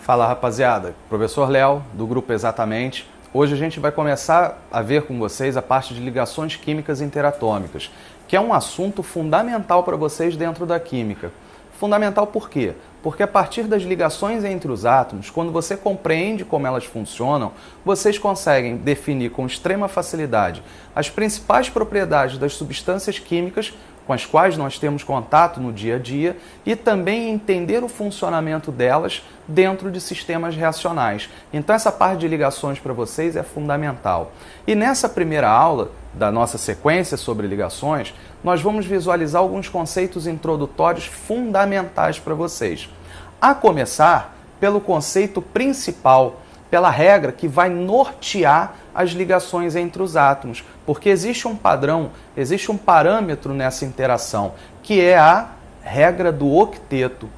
Fala rapaziada, professor Léo do Grupo Exatamente. Hoje a gente vai começar a ver com vocês a parte de ligações químicas interatômicas, que é um assunto fundamental para vocês dentro da química. Fundamental por quê? Porque a partir das ligações entre os átomos, quando você compreende como elas funcionam, vocês conseguem definir com extrema facilidade as principais propriedades das substâncias químicas com as quais nós temos contato no dia a dia e também entender o funcionamento delas dentro de sistemas reacionais. Então essa parte de ligações para vocês é fundamental. E nessa primeira aula da nossa sequência sobre ligações, nós vamos visualizar alguns conceitos introdutórios fundamentais para vocês. A começar pelo conceito principal, pela regra que vai nortear as ligações entre os átomos, porque existe um padrão, existe um parâmetro nessa interação, que é a regra do octeto.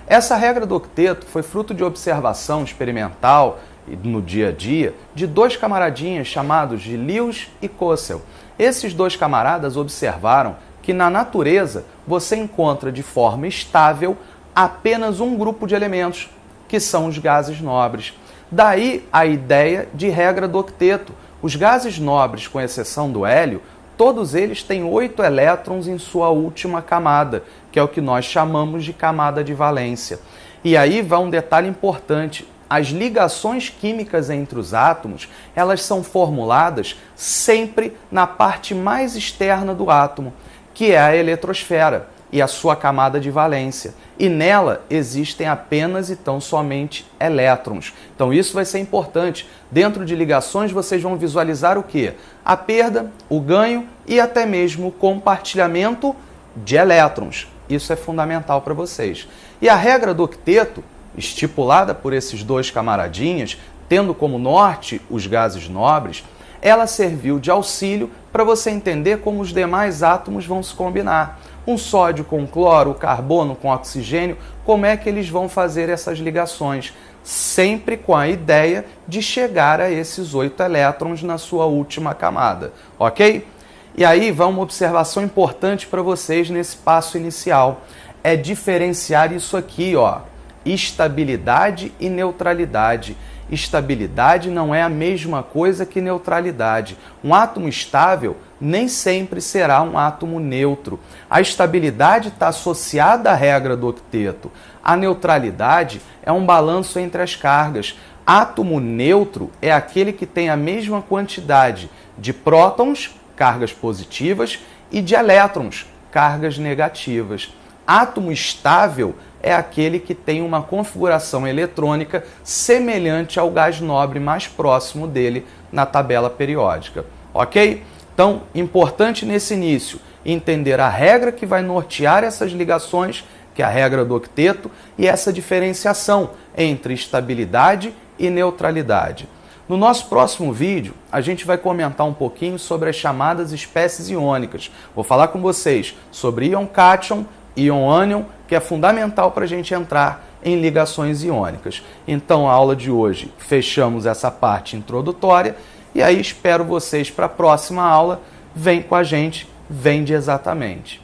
Essa regra do octeto foi fruto de observação experimental no dia a dia de dois camaradinhas chamados de Lewis e Cossel. Esses dois camaradas observaram que na natureza você encontra de forma estável apenas um grupo de elementos, que são os gases nobres. Daí a ideia de regra do octeto. Os gases nobres, com exceção do hélio, todos eles têm 8 elétrons em sua última camada, que é o que nós chamamos de camada de valência. E aí vai um detalhe importante. As ligações químicas entre os átomos, elas são formuladas sempre na parte mais externa do átomo, que é a eletrosfera e a sua camada de valência. E nela existem apenas e tão somente elétrons. Então isso vai ser importante. Dentro de ligações vocês vão visualizar o quê? A perda, o ganho e até mesmo o compartilhamento de elétrons. Isso é fundamental para vocês. E a regra do octeto, estipulada por esses dois camaradinhas, tendo como norte os gases nobres, ela serviu de auxílio para você entender como os demais átomos vão se combinar. Um sódio com cloro, o carbono com oxigênio, como é que eles vão fazer essas ligações? Sempre com a ideia de chegar a esses 8 elétrons na sua última camada, ok? E aí vai uma observação importante para vocês nesse passo inicial. É diferenciar isso aqui, ó, estabilidade e neutralidade. Estabilidade não é a mesma coisa que neutralidade. Um átomo estável nem sempre será um átomo neutro. A estabilidade está associada à regra do octeto. A neutralidade é um balanço entre as cargas. Átomo neutro é aquele que tem a mesma quantidade de prótons, cargas positivas, e de elétrons, cargas negativas. Átomo estável é aquele que tem uma configuração eletrônica semelhante ao gás nobre mais próximo dele na tabela periódica. Ok? Então, importante nesse início entender a regra que vai nortear essas ligações, que é a regra do octeto, e essa diferenciação entre estabilidade e neutralidade. No nosso próximo vídeo, a gente vai comentar um pouquinho sobre as chamadas espécies iônicas. Vou falar com vocês sobre íon cátion, íon ânion, que é fundamental para a gente entrar em ligações iônicas. Então, a aula de hoje, fechamos essa parte introdutória e aí espero vocês para a próxima aula. Vem com a gente, vem de Exatamente.